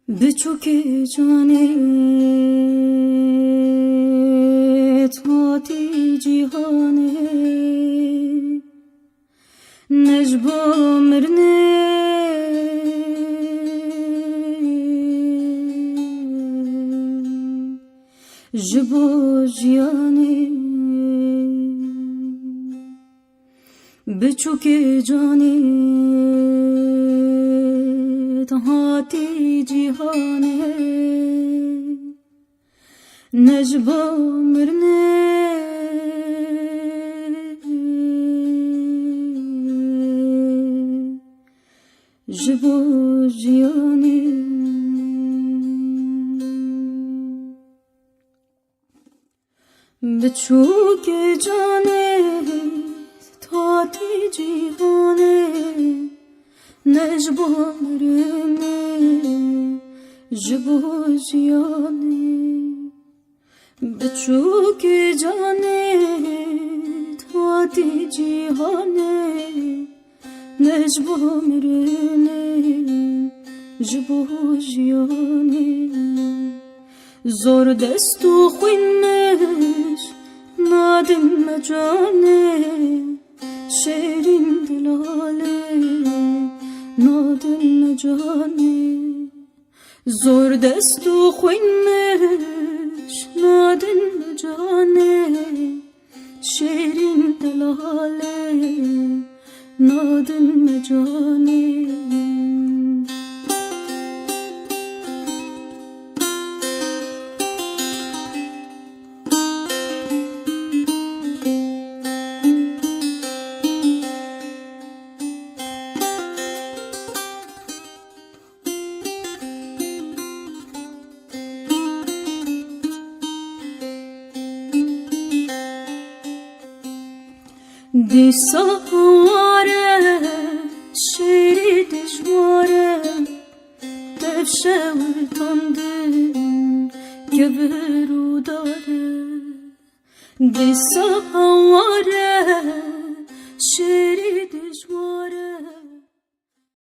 بچوک جانت ماتی جیهانه نجبا مرنه جبو جیانه بچوک جانت هاتی جیهانه نجبا مرنه جبو جیانه بچوک جانت هاتی جیهانه نجبا مرنه جبو جیانه بچوک جانت هاتی جیهانه نجبا مرنه جبو جیانه زور دست و خوینش نادم مجانه شیرین دلاله نادم مجانه زور دست و خوینش نادم مجانه شیرین دلاله نادم مجانه دی سواره شیری دشواره دفشه و تنده که برو داره دی سواره شیری دشواره